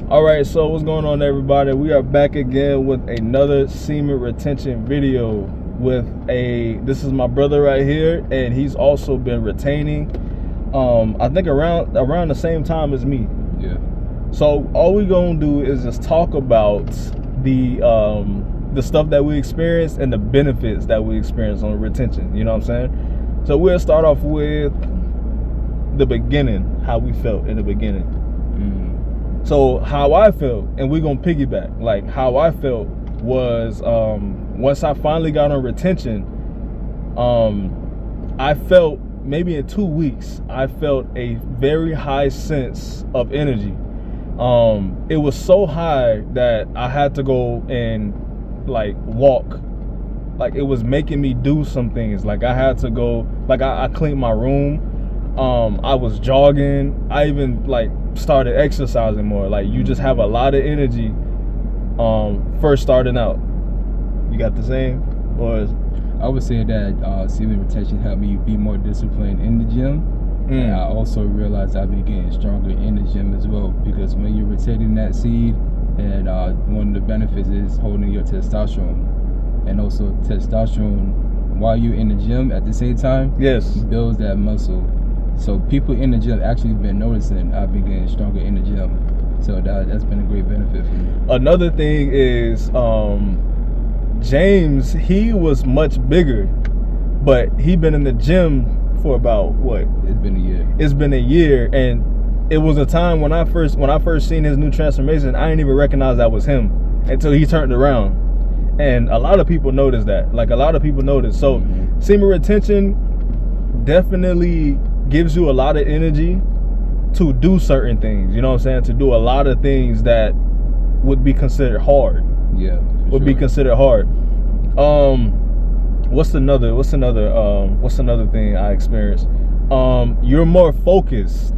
All right, so what's going on, everybody? We are back again with another semen retention video this is my brother right here, and he's also been retaining I think around the same time as me. Yeah. So all we gonna do is just talk about the stuff that we experienced and the benefits that we experienced on retention. You know what I'm saying? So we'll start off with the beginning, how we felt in the beginning. So how I felt, and we're gonna piggyback, like how I felt was once I finally got on retention, I felt maybe in 2 weeks, I felt a very high sense of energy. It was so high that I had to go and like walk. Like it was making me do some things. Like I had to go, like I cleaned my room. I was jogging. I even like started exercising more. Like you just have a lot of energy first starting out. You got the same? Or I would say that semen retention helped me be more disciplined in the gym. And I also realized I've been getting stronger in the gym as well, because when you're retaining that seed, and one of the benefits is holding your testosterone, and also testosterone while you're in the gym at the same time, yes, builds that muscle. So people in the gym actually been noticing I've been getting stronger in the gym. So that's been a great benefit for me. Another thing is James, he was much bigger, but he been in the gym for about what? It's been a year. It's been a year, and it was a time when I first seen his new transformation, I didn't even recognize that was him until he turned around. And a lot of people noticed that. Like a lot of people noticed. So semen retention definitely gives you a lot of energy to do certain things. You know what I'm saying? To do a lot of things that would be considered hard. Yeah. Would be considered hard. What's another thing I experienced? You're more focused.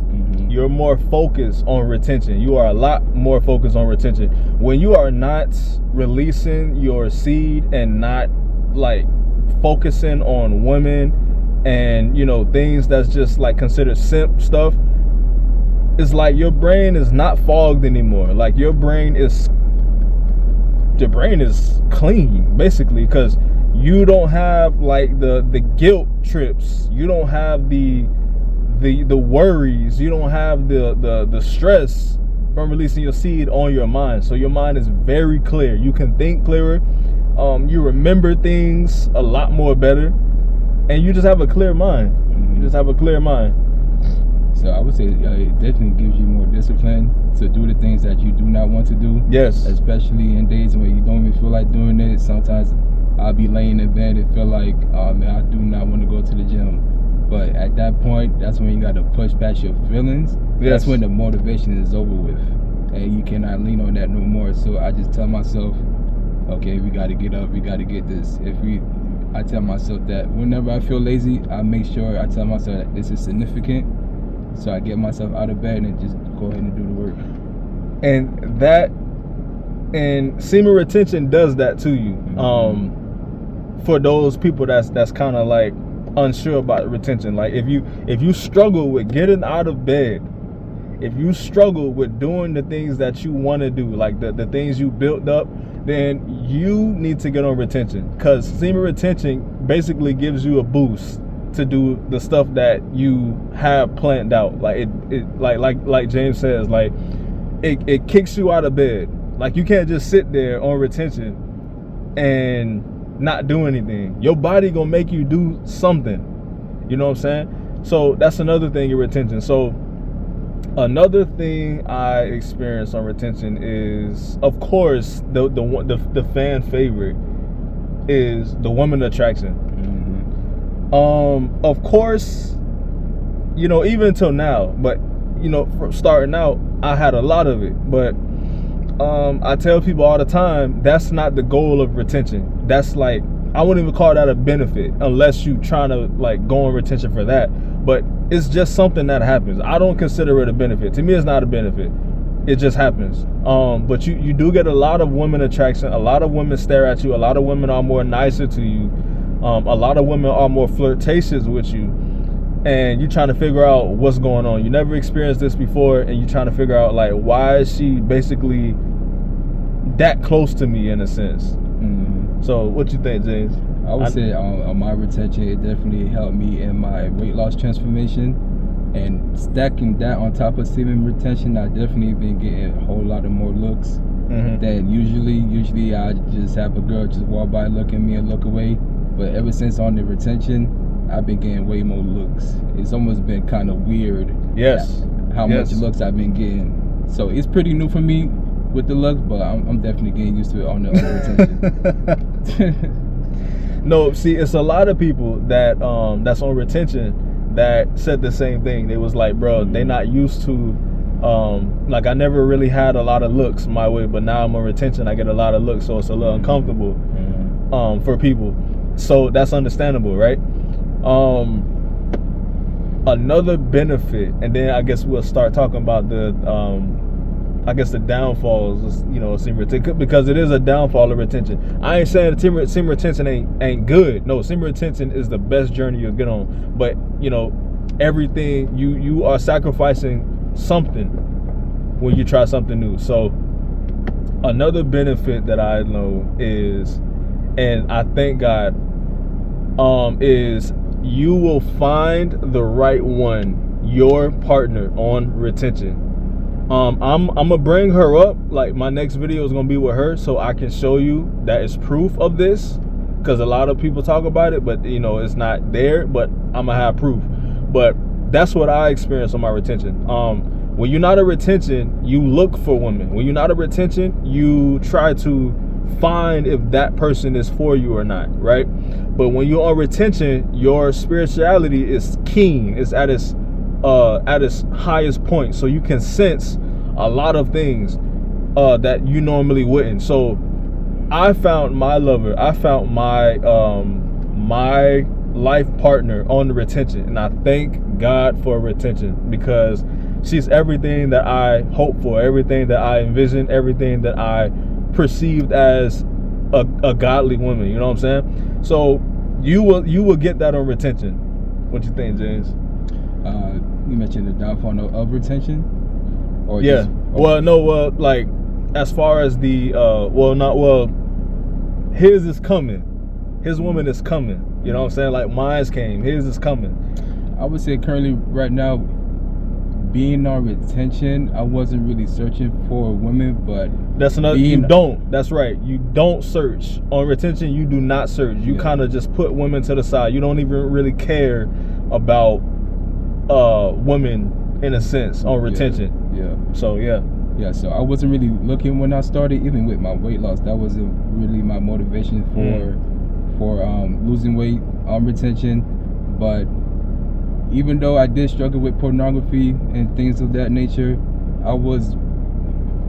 You're more focused on retention. You are a lot more focused on retention. When you are not releasing your seed and not like focusing on women and things that's just like considered simp stuff, it's like your brain is not fogged anymore. Like your brain is clean, basically, because you don't have like the guilt trips, you don't have the worries, you don't have the stress from releasing your seed on your mind. So your mind is very clear. You can think clearer. You remember things a lot more better, and you just have a clear mind. You just have a clear mind. So I would say it definitely gives you more discipline to do the things that you do not want to do. Yes. Especially in days when you don't even feel like doing it. Sometimes I'll be laying in bed and feel like, man, I do not want to go to the gym. But at that point, that's when you got to push past your feelings. Yes. That's when the motivation is over with. And you cannot lean on that no more. So I just tell myself, okay, we got to get up. We got to get this. I tell myself that whenever I feel lazy, I make sure I tell myself that this is significant. So I get myself out of bed and just go ahead and do the work. And semen retention does that to you. For those people that's kind of like unsure about retention, like if you struggle with getting out of bed, if you struggle with doing the things that you want to do, like the things you built up, then you need to get on retention, because semen retention basically gives you a boost to do the stuff that you have planned out. Like like James says, like it kicks you out of bed. Like you can't just sit there on retention and not do anything. Your body gonna make you do something. You know what I'm saying? So that's another thing in retention. So another thing I experienced on retention is, of course, the fan favorite is the woman attraction. Of course, even until now, but from starting out, I had a lot of it. But I tell people all the time, that's not the goal of retention. That's like, I wouldn't even call that a benefit unless you trying to like go on retention for that. But it's just something that happens. I don't consider it a benefit. To me, it's not a benefit. It just happens. But you do get a lot of women attraction. A lot of women stare at you. A lot of women are more nicer to you. A lot of women are more flirtatious with you. and you're trying to figure out what's going on. You never experienced this before, and you're trying to figure out like, why is she basically that close to me in a sense? So what you think, James? I would say on my retention, it definitely helped me in my weight loss transformation. And stacking that on top of semen retention, I definitely been getting a whole lot of more looks than usually. Usually I just have a girl just walk by, look at me and look away. But ever since on the retention, I've been getting way more looks. It's almost been kind of weird. Yes. How much looks I've been getting. So it's pretty new for me with the looks, but I'm definitely getting used to it on the retention. No, see, it's a lot of people that that's on retention that said the same thing. They was like, bro, they not used to like, I never really had a lot of looks my way, but now I'm on retention, I get a lot of looks, so it's a little uncomfortable for people. So that's understandable, right? Another benefit, and then I guess we'll start talking about the the downfalls, you know, semen retention, because it is a downfall of retention. I ain't saying semen retention ain't good. No, semen retention is the best journey you'll get on. But you know, everything you are sacrificing something when you try something new. So another benefit that I know is, and I thank God, is you will find the right one, your partner on retention. I'm gonna bring her up. Like, my next video is gonna be with her, so I can show you that it's proof of this, because a lot of people talk about it, but you know, it's not there. But I'm gonna have proof. But that's what I experienced on my retention. When you're not a retention, you look for women. When you're not a retention, you try to find if that person is for you or not, right? But when you're on retention, your spirituality is keen. It's at its highest point, so you can sense a lot of things that you normally wouldn't. So I found my lover, I found my my life partner on the retention, and I thank God for retention, because she's everything that I hoped for, everything that I envisioned, everything that I perceived as a godly woman. You know what I'm saying? So you will get that on retention. What you think, James? You mentioned the downfall of retention, or yeah. Like, as far as the his is coming, his woman is coming. You know what I'm saying? Like, mine's came, his is coming. I would say currently, right now, being on retention, I wasn't really searching for women, but that's another. That's right. You don't search on retention. You do not search. You kind of just put women to the side. You don't even really care about women in a sense on retention. So so I wasn't really looking when I started, even with my weight loss. That wasn't really my motivation for losing weight on retention. But even though I did struggle with pornography and things of that nature, I was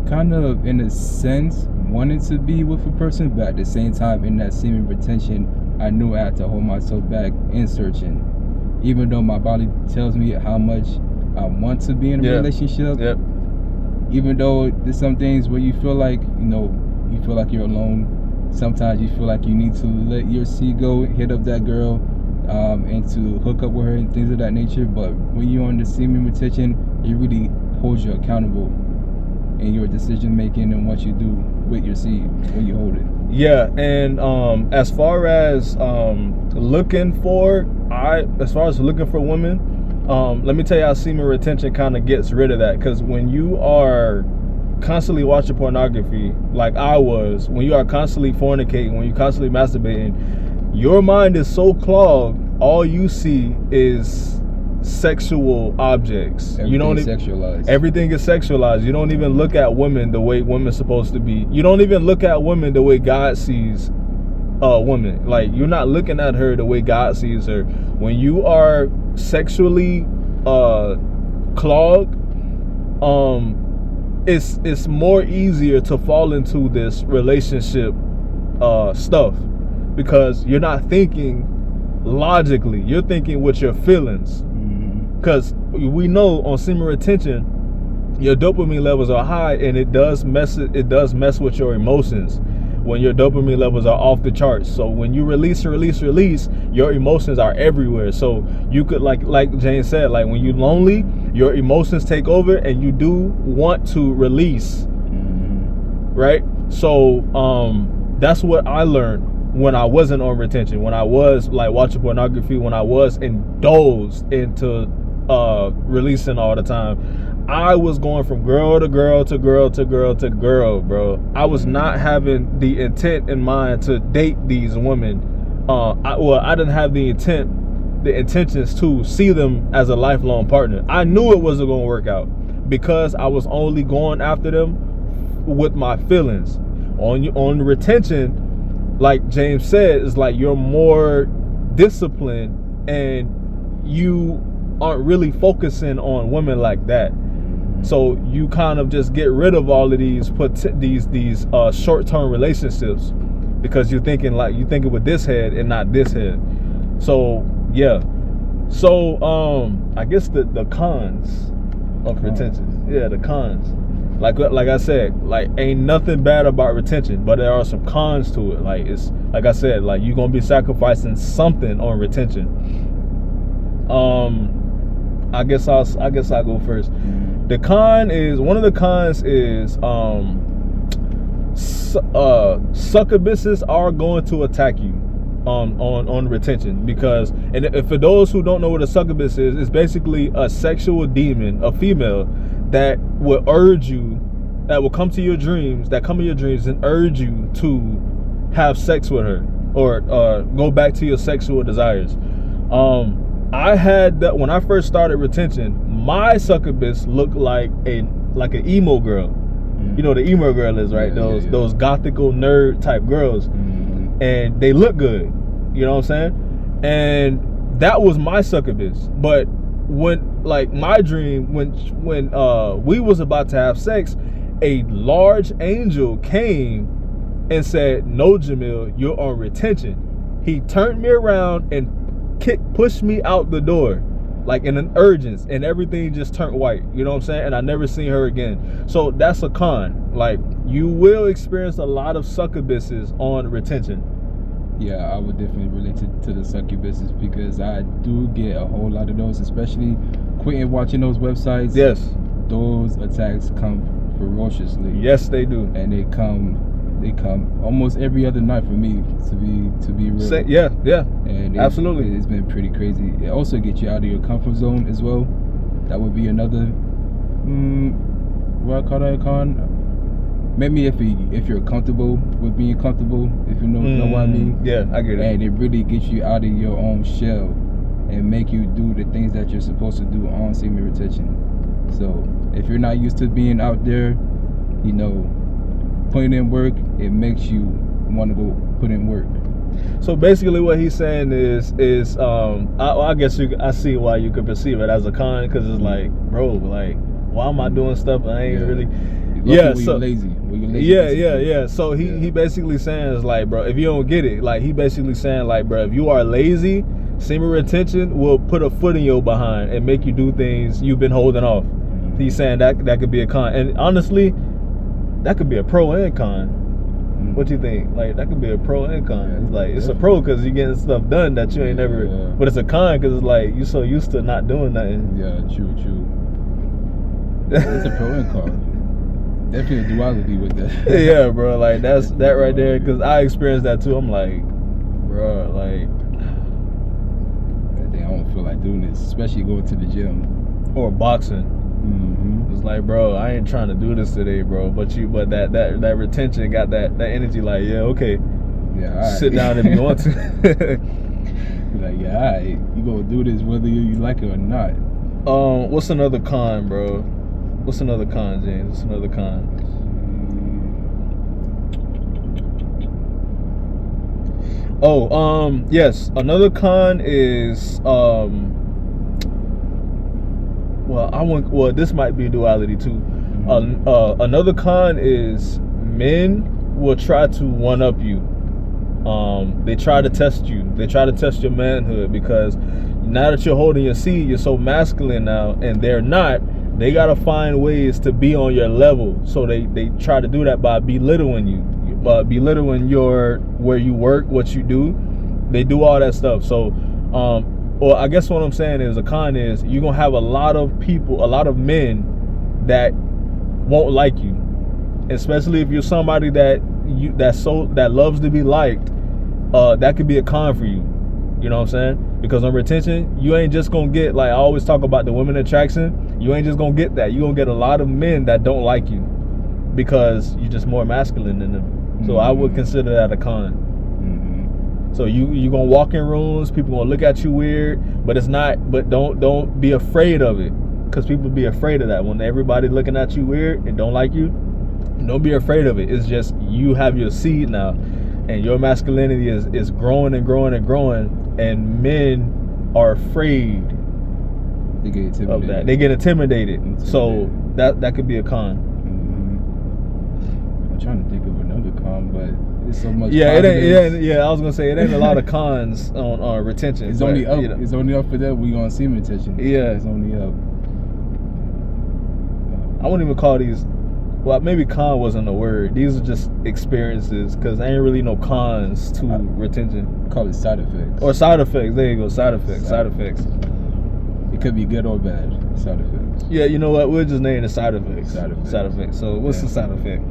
kind of, in a sense, wanting to be with a person, but at the same time, in that semen retention, I knew I had to hold myself back in searching. Even though my body tells me how much I want to be in a relationship, even though there's some things where you feel like, you feel like you're alone. Sometimes you feel like you need to let your seed go, hit up that girl, and to hook up with her and things of that nature. But when you're on the semen retention, it really holds you accountable in your decision making and what you do with your seed when you hold it. Yeah, and as far as looking for women, let me tell you how semen retention kind of gets rid of that. Because when you are constantly watching pornography, like I was, when you are constantly fornicating, when you're constantly masturbating, your mind is so clogged, all you see is sexual objects. Everything is sexualized. You don't even look at women the way women's supposed to be. You don't even look at women the way God sees women. Like, you're not looking at her the way God sees her. When you are sexually clogged, it's more easier to fall into this relationship stuff, because you're not thinking logically, you're thinking with your feelings. Because we know on semen retention, your dopamine levels are high, and it does mess with your emotions. when your dopamine levels are off the charts. So when you release, your emotions are everywhere. So you could, like Jane said, like when you're lonely, your emotions take over and you do want to release. Right? So that's what I learned when I wasn't on retention, when I was like watching pornography, when I was indulged into releasing all the time. I was going from girl to girl to girl to girl to girl, bro. I was not having the intent in mind to date these women. I didn't have the intentions to see them as a lifelong partner. I knew it wasn't going to work out because I was only going after them with my feelings. On retention, like James said, it's like you're more disciplined and you aren't really focusing on women like that. So you kind of just get rid of all of these short-term relationships because you're thinking with this head and not this head. So yeah. So I guess the cons of retention. Yeah, the cons. Like I said, like ain't nothing bad about retention, but there are some cons to it. Like it's like I said, like you're gonna be sacrificing something on retention. I guess I'll go first. The con is one of the cons is succubuses are going to attack you on retention because, and if for those who don't know what a succubus is, it's basically a sexual demon, a female that will urge you, that will come in your dreams and urge you to have sex with her or go back to your sexual desires. I had that when I first started retention. My succubus looked like an emo girl. You know what the emo girl is, right? Those gothical nerd type girls, and they look good. You know what I'm saying? And that was my succubus. But when, like, my dream, when we was about to have sex, a large angel came and said, "No, Jamil, you're on retention." He turned me around and pushed me out the door, like in an urgence, and everything just turned white. You know what I'm saying? And I never seen her again. So that's a con. Like, you will experience a lot of succubuses on retention. Yeah, I would definitely relate to the succubuses because I do get a whole lot of those, especially quitting watching those websites. Yes. Those attacks come ferociously. Yes, they do. And they come almost every other night for me, to be real. Yeah. And absolutely. It's been pretty crazy. It also gets you out of your comfort zone as well. That would be another what I call that, con. Maybe if you're comfortable with being comfortable, if you know what I mean. Yeah, I get it. And it really gets you out of your own shell and make you do the things that you're supposed to do on semen retention. So if you're not used to being out there, you know, putting in work, it makes you want to go put in work. So basically what he's saying is I guess I see why you could perceive it as a con, because it's like, bro, like, why am I doing stuff I ain't really you're lazy. Yeah. So he basically saying is like, bro, if you don't get it, like he basically saying like, bro, if you are lazy, semen retention will put a foot in your behind and make you do things you've been holding off. He's saying that could be a con, and honestly, that could be a pro and con. What you think? Like, that could be a pro and con. Yeah, it's like, it's a pro because you're getting stuff done that you ain't never. But it's a con because it's like you so used to not doing nothing. Yeah, true. It's a pro and con. Definitely a duality with that. Yeah, bro. Like that right there, because I experienced that too. I'm like, bro, like, I don't feel like doing this, especially going to the gym or boxing. It's like, bro, I ain't trying to do this today, bro. But that retention got that energy. Like, yeah, okay. Yeah, all right. Sit down if you want to. Like, yeah, all right. You gonna do this whether you like it or not. What's another con, bro? What's another con, James? What's another con? Yes. Another con is this might be duality too. Another con is men will try to one up you. They try to test you. They try to test your manhood, because now that you're holding your seed, you're so masculine now, and they're not. They gotta find ways to be on your level. So they try to do that by belittling you, belittling where you work, what you do. They do all that stuff. So, well, I guess what I'm saying is a con is you're gonna have a lot of people, a lot of men that won't like you, especially if you're somebody that loves to be liked. That could be a con for you. You know what I'm saying? Because on retention, you ain't just gonna get, like I always talk about the women attraction. You ain't just gonna get that. You're gonna get a lot of men that don't like you because you're just more masculine than them. So I would consider that a con. So you gonna walk in rooms, people gonna look at you weird, but it's not. But don't be afraid of it, because people be afraid of that when everybody looking at you weird and don't like you. Don't be afraid of it. It's just you have your seed now, and your masculinity is growing and growing and growing, and men are afraid of that. They get intimidated. So that could be a con. I'm trying to think of another con, but it's so much. Yeah, it ain't. Yeah, I was gonna say it ain't a lot of cons on retention. It's only up. You know. It's only up for that. We on semen retention. Yeah, it's only up. I wouldn't even call these. Well, maybe con wasn't a word. These are just experiences, because there ain't really no cons to retention. Call it side effects. Or side effects. There you go. Side effects. Side effects. It could be good or bad. Side effects. Yeah, you know what? We'll just name it side effects. Side effects. Side effects. So what's the side effect?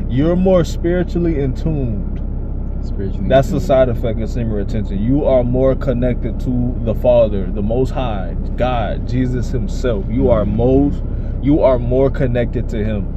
You're more spiritually in tune. That's the side effect of semen retention. You are more connected to the Father, the Most High, God, Jesus Himself. You are more connected to Him,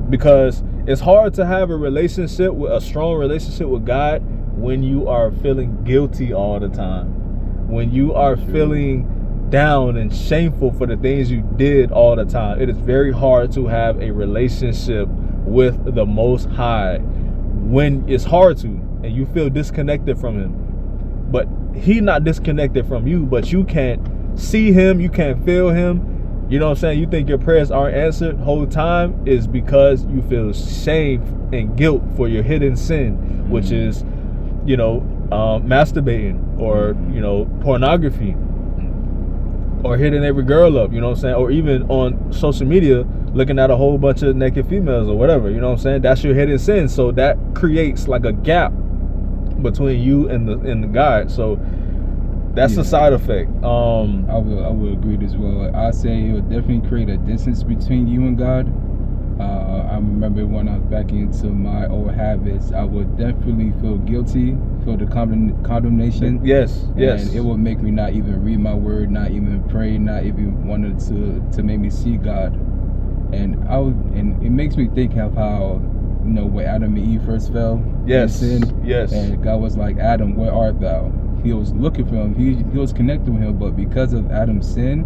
because it's hard to have a strong relationship with God when you are feeling guilty all the time, when you are feeling down and shameful for the things you did all the time. It is very hard to have a relationship with the Most High when it's hard to, and you feel disconnected from Him. But He not disconnected from you, but you can't see Him, you can't feel Him. You know what I'm saying? You think your prayers aren't answered whole time is because you feel shame and guilt for your hidden sin, which is, masturbating, or, pornography, or hitting every girl up, you know what I'm saying? Or even on social media, looking at a whole bunch of naked females or whatever, you know what I'm saying? That's your hidden sin. So that creates like a gap between you and the God. So that's a side effect. I will agree as well. I say it would definitely create a distance between you and God. I remember when I was back into my old habits, I would definitely feel guilty, feel the condemnation. Yes. And it would make me not even read my word, not even pray, not even wanted to make me see God. And it makes me think of how, when Adam and Eve first fell, yes, sin, yes, and God was like, Adam, where art thou? He was looking for him. He was connected with him, but because of Adam's sin,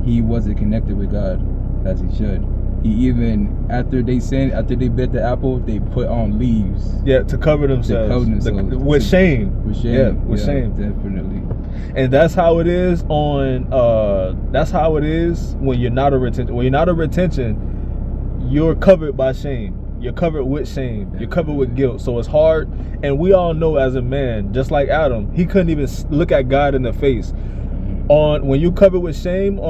he wasn't connected with God as he should. He even, after they sinned, after they bit the apple, they put on leaves. Yeah, to cover themselves. With shame. With shame. Yeah, with shame. Definitely. And that's how it is that's how it is when you're not a retention. When you're not a retention, you're covered by shame. You're covered with shame. You're covered with guilt. So it's hard. And we all know, as a man, just like Adam, he couldn't even look at God in the face. When you covered with shame,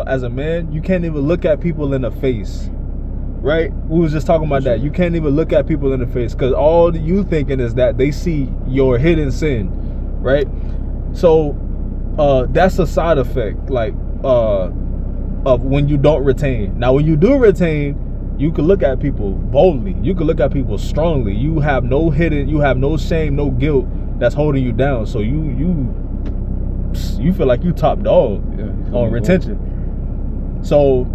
as a man, you can't even look at people in the face. Right? We was just talking about that. You can't even look at people in the face, because all you thinking is that they see your hidden sin. Right? So that's a side effect, of when you don't retain. Now, when you do retain, you can look at people boldly. You can look at people strongly. You have no shame, no guilt that's holding you down. So you feel like you top dog on retention. So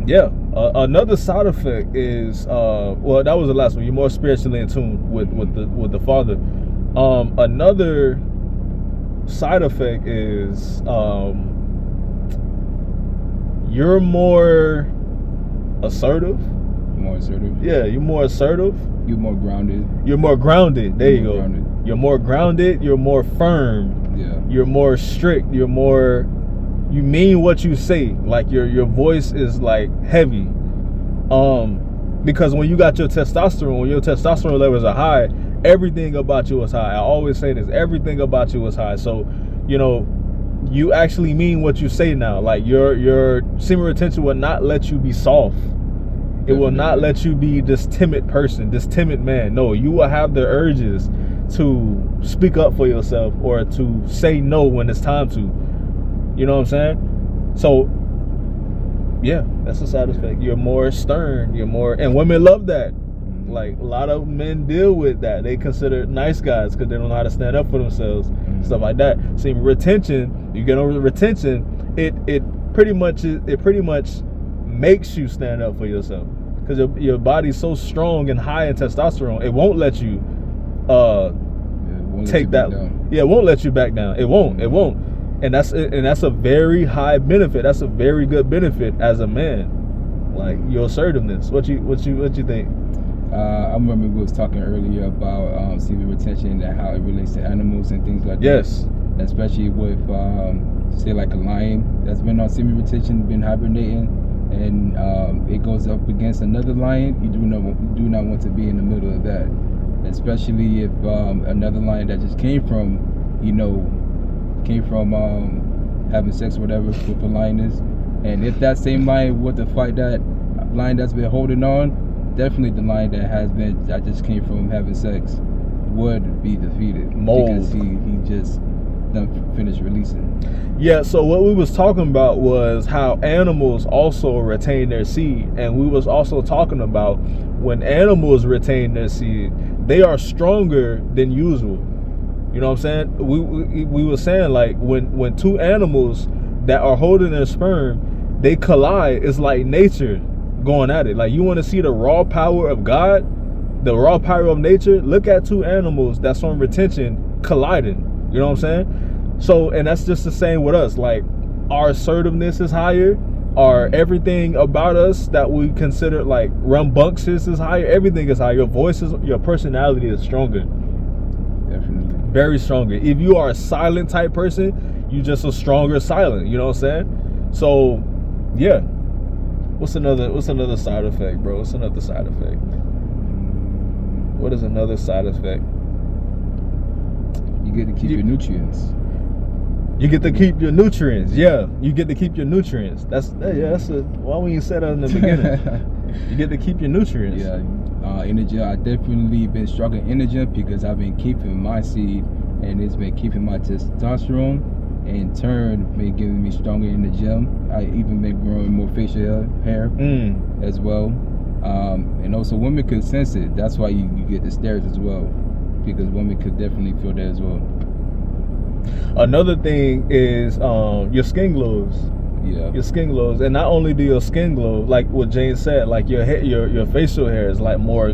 yeah, another side effect is that was the last one. You're more spiritually in tune with the Father. Another side effect is you're more assertive. More assertive. Yeah, you're more assertive. You're more grounded. You're more grounded. There you go. Grounded. You're more grounded. You're more firm. Yeah. You're more strict. You mean what you say. Like your voice is like heavy. Because when you got your testosterone levels are high, everything about you is high. I always say this. Everything about you is high. So, you actually mean what you say now. Like your semen retention will not let you be soft. It will not let you be this timid person, this timid man. No, you will have the urges to speak up for yourself or to say no when it's time to. You know what I'm saying? So yeah, that's a side effect. You're more stern. You're more, and women love that. Like a lot of men deal with that. They consider nice guys because they don't know how to stand up for themselves, stuff like that. See, retention, you get over the retention, it pretty much makes you stand up for yourself because your body's so strong and high in testosterone. It won't let you take that. Yeah, it won't let you back down. It won't. And that's a very high benefit. That's a very good benefit as a man. Like your assertiveness. What you think? I remember we was talking earlier about semen retention and how it relates to animals and things like that. Yes. Especially with say like a lion that's been on semen retention, been hibernating, and it goes up against another lion. You do not want to be in the middle of that. Especially if another lion that just came from having sex or whatever with a lioness, and if that same lion were to fight that lion that's been holding on, definitely the lion that just came from having sex would be defeated because he just done finished releasing. Yeah, so what we was talking about was how animals also retain their seed, and we was also talking about when animals retain their seed, they are stronger than usual. You know what I'm saying? We were saying like when two animals that are holding their sperm, they collide, it's like nature going at it. Like you want to see the raw power of God, the raw power of nature, look at two animals that's on retention colliding. You know what I'm saying? So, and that's just the same with us. Like our assertiveness is higher, our everything about us that we consider like rambunctious is higher. Everything is higher. Your voice is, your personality is stronger. Definitely. Very stronger. If you are a silent type person, you just a stronger silent. You know what I'm saying? So yeah. What's another side effect, bro? What's another side effect? What is another side effect? You get to keep your nutrients. You get to keep your nutrients. Yeah, you get to keep your nutrients. Why when you said that in the beginning? You get to keep your nutrients. Yeah, in the gym, I definitely been struggling in the gym because I've been keeping my seed, and it's been keeping my testosterone. In turn, been giving me stronger in the gym. I even been growing more facial hair as well. And also women could sense it. That's why you get the stares as well, because women could definitely feel that as well. Another thing is your skin glows. Yeah. Your skin glows, and not only do your skin glow, like what Jane said, like your hair, your facial hair is like more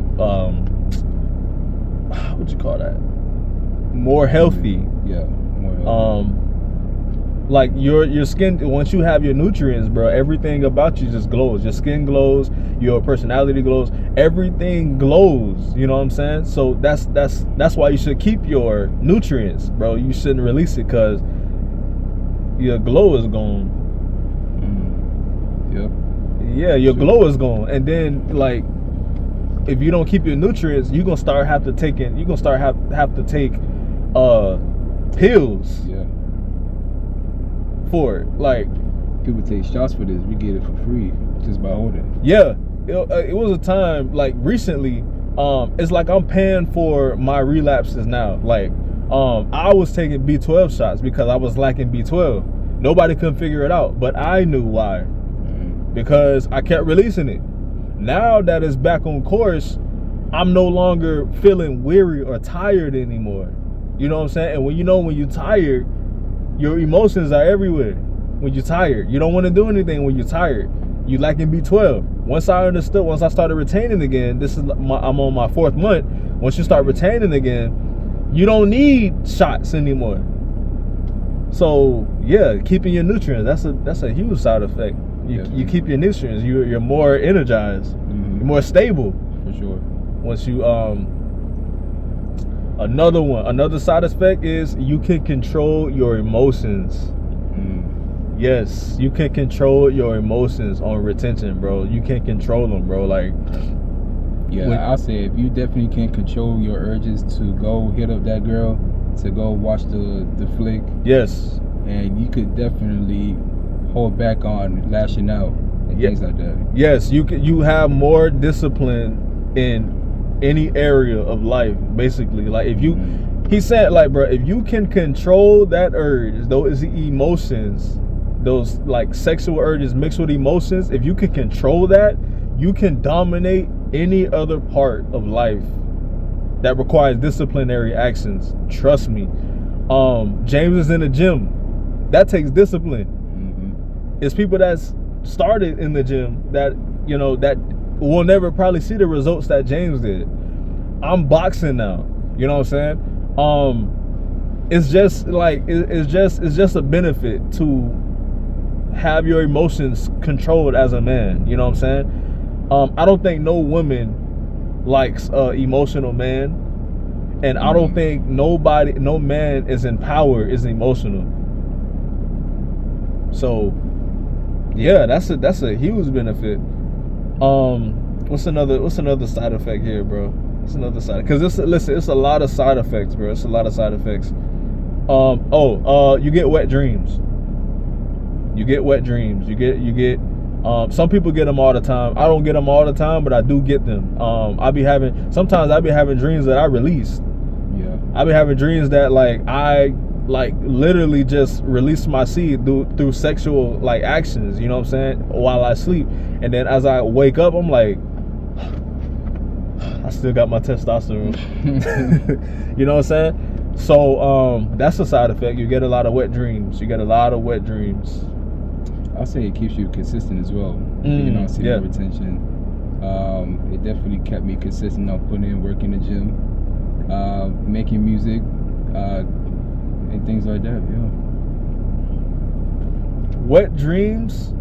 what you call that? More healthy. Yeah. More healthy. Like your skin, once you have your nutrients, bro, everything about you just glows. Your skin glows, your personality glows, everything glows. You know what I'm saying? So that's why you should keep your nutrients, bro. You shouldn't release it because your glow is gone. Yep. Yeah, your glow is gone, and then like if you don't keep your nutrients, you're gonna start have to take pills. Yeah. For it. Like people take shots for this. We get it for free just by holding. Yeah, it was a time like recently. It's like I'm paying for my relapses now. Like I was taking B12 shots because I was lacking B12. Nobody couldn't figure it out, but I knew why. Because I kept releasing it. Now that it's back on course, I'm no longer feeling weary or tired anymore. You know what I'm saying? And when you're tired, your emotions are everywhere. When you're tired, you don't want to do anything when you're tired. You lacking B12. Once I started retaining again, I'm on my 4th month. Once you start retaining again, you don't need shots anymore. So yeah, keeping your nutrients, that's a huge side effect. You keep your nutrients, you're more energized, you're more stable. For sure. Once you another side effect is you can control your emotions. Yes, you can control your emotions on retention, bro. You can control them, bro. Like, yeah, I'll say if you definitely can control your urges to go hit up that girl, to go watch the flick. Yes. and you could definitely hold back on lashing out and things like that. Yes, you have more discipline in any area of life, basically. Like if you, he said, like, bro, if you can control that urge, those emotions, those like sexual urges mixed with emotions, if you can control that, you can dominate any other part of life that requires disciplinary actions. Trust me. James is in the gym. That takes discipline. It's people that's started in the gym that, you know, that will never probably see the results that James did. I'm boxing now. You know what I'm saying? It's just like it's just a benefit to have your emotions controlled as a man. You know what I'm saying? I don't think no woman likes emotional man, and I don't think no man is empowered is emotional. So yeah, that's a huge benefit. What's another side effect here, bro? It's another side, because it's a lot of side effects, bro. It's a lot of side effects. You get wet dreams. You get some people get them all the time. I don't get them all the time, but I do get them. Sometimes I be having dreams that I released. Yeah. I be having dreams that I literally just release my seed through sexual like actions, you know what I'm saying, while I sleep. And then as I wake up, I'm like, I still got my testosterone. You know what I'm saying? So that's a side effect. You get a lot of wet dreams. I'll say it keeps you consistent as well. Being on semen retention. It definitely kept me consistent on putting in work in the gym, making music, and things like that. Yeah. Wet dreams.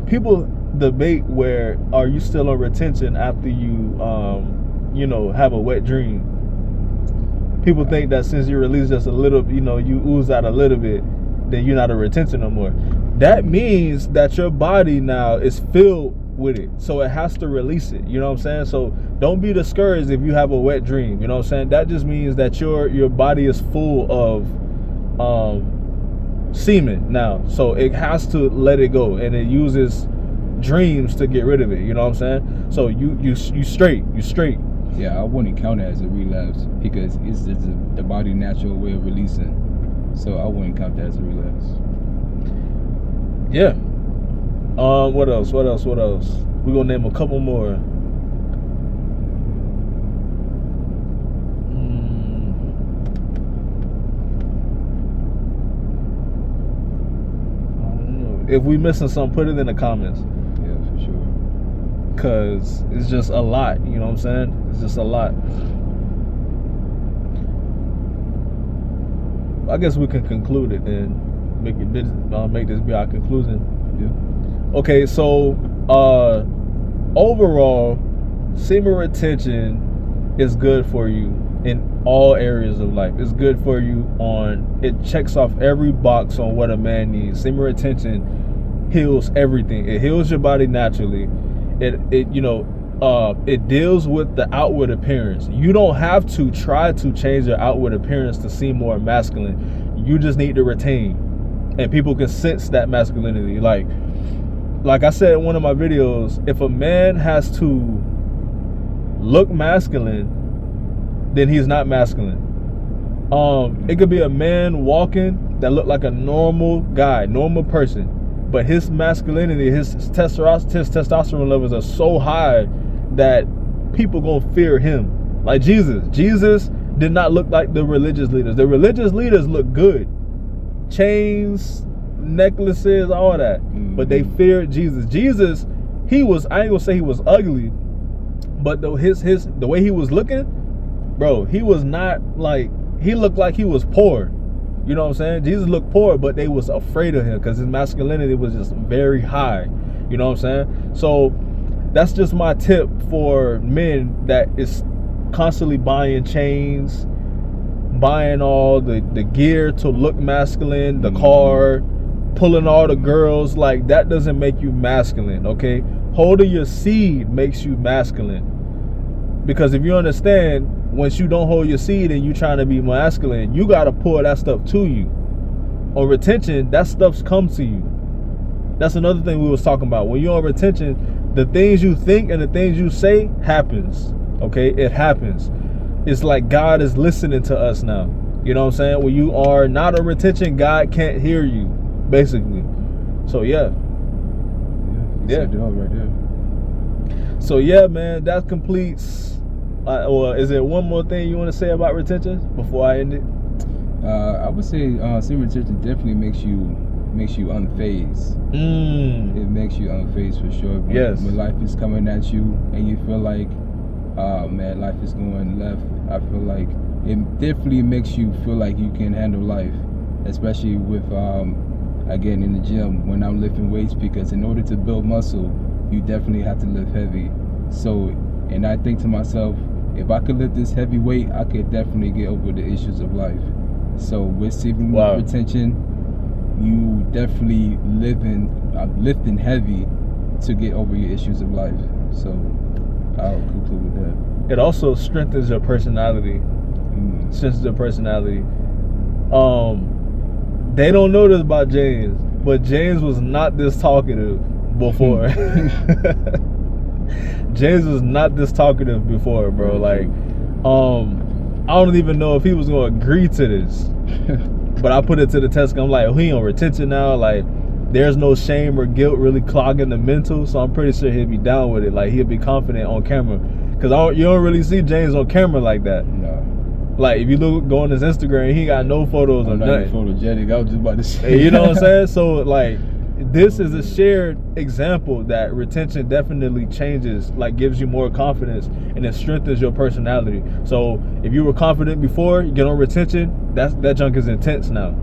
People debate where are you still on retention after you have a wet dream. People think that since you release just a little, you ooze out a little bit, then you're not a retention no more. That means that your body now is filled with it, so it has to release it. You know what I'm saying? So don't be discouraged if you have a wet dream. You know what I'm saying? That just means that your body is full of semen now, so it has to let it go, and it uses dreams to get rid of it. You know what I'm saying? So you straight. Yeah, I wouldn't count it as a relapse because it's just the body's natural way of releasing. So I wouldn't count that as a relapse. Yeah. What else? We're gonna name a couple more. If we missing something, put it in the comments. Yeah, for sure. Cause it's just a lot, you know what I'm saying? It's just a lot. I guess we can conclude it then. Make this be our conclusion. Yeah. Okay, so overall, semen retention is good for you in all areas of life. It's good for you it checks off every box on what a man needs. Semen retention heals everything. It heals your body naturally. It deals with the outward appearance. You don't have to try to change your outward appearance to seem more masculine. You just need to retain, and people can sense that masculinity. Like I said in one of my videos, if a man has to look masculine, then he's not masculine. It could be a man walking that look like a normal guy, normal person, but his masculinity, his testosterone levels are so high that people gonna fear him. Like Jesus did not look like the religious leaders. The religious leaders look good, chains, necklaces, all that, but they feared Jesus. Jesus, I ain't gonna say he was ugly, but the way he was looking, bro, he was not like, he looked like he was poor. You know what I'm saying? Jesus looked poor, but they was afraid of him because his masculinity was just very high. You know what I'm saying? So that's just my tip for men that is constantly buying chains, buying all the gear to look masculine, the car, pulling all the girls. Like, that doesn't make you masculine, okay? Holding your seed makes you masculine. Because if you understand, once you don't hold your seed and you trying to be masculine, you got to pull that stuff to you. on retention, that stuff's come to you. That's another thing we was talking about. When you're on retention, the things you think and the things you say happens. Okay, it happens. It's like God is listening to us now. You know what I'm saying? When you are not on retention, God can't hear you, basically. So yeah. Yeah. Right there. So yeah, man, that completes. Or is there one more thing you want to say about retention before I end it? I would say semen retention definitely makes you unfazed. It makes you unfazed for sure. When life is coming at you and you feel like, oh man, life is going left, I feel like it definitely makes you feel like you can handle life, especially with again in the gym when I'm lifting weights, because in order to build muscle, you definitely have to lift heavy. So, and I think to myself, if I could lift this heavy weight, I could definitely get over the issues of life. So with semen retention, you definitely lifting heavy to get over your issues of life. So I'll conclude with that. It also strengthens your personality. Strengthens your personality. They don't know this about James, but James was not this talkative before. James was not this talkative before, bro. Like, I don't even know if he was gonna agree to this. But I put it to the test. I'm like, he on retention now. Like, there's no shame or guilt really clogging the mental. So I'm pretty sure he'll be down with it. Like, he'll be confident on camera. Because you don't really see James on camera like that. No. Like, if you go on his Instagram, he got no photos or nothing. Photogenic. I was just about to say. You know what I'm saying? So, like, this is a shared example that retention definitely changes, like, gives you more confidence, and it strengthens your personality. So if you were confident before, you get on retention, that junk is intense now.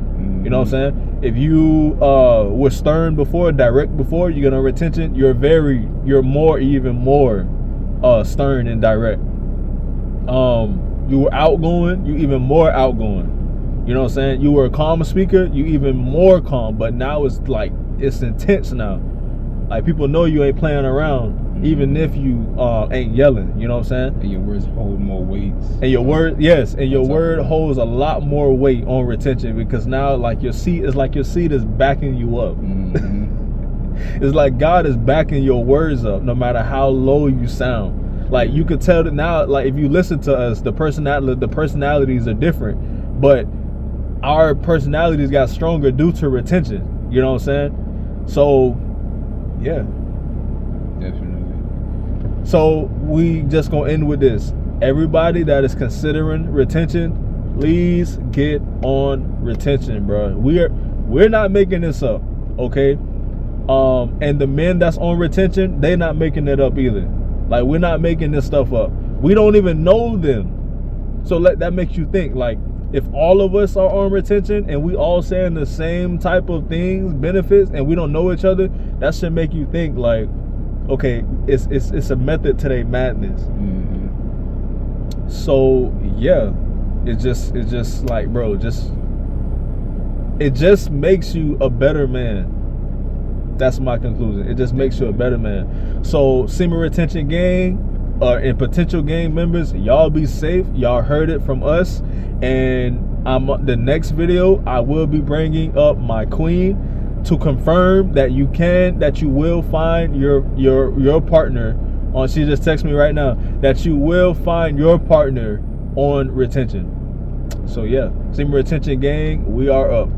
You know what I'm saying? If you were stern before, direct before, you get on retention, you're even more stern and direct. You were outgoing, you even more outgoing. You know what I'm saying? You were a calm speaker, you even more calm. But now it's like, it's intense now. Like, people know you ain't playing around, even if you ain't yelling. You know what I'm saying? And your words hold more weight. And your word, holds a lot more weight on retention, because now, like, your seat is backing you up. It's like God is backing your words up, no matter how low you sound. Like, you could tell that now. Like, if you listen to us, the personalities are different, but our personalities got stronger due to retention. You know what I'm saying? So, yeah. Definitely. So, we just gonna end with this. Everybody that is considering retention, please get on retention, bro. We're not making this up, okay? And the men that's on retention, they not making it up either. Like, we're not making this stuff up. We don't even know them. So that makes you think, like, if all of us are on retention and we all saying the same type of things, benefits, and we don't know each other, that should make you think, like, okay, it's a method to their madness. So yeah, it's just like, bro, it just makes you a better man. That's my conclusion. It just makes you a better man. So, semen retention gang and potential gang members, y'all be safe. Y'all heard it from us. And the next video, I will be bringing up my queen to confirm that you will find your partner on. She just texted me right now that you will find your partner on retention. So yeah, semen retention gang, we are up.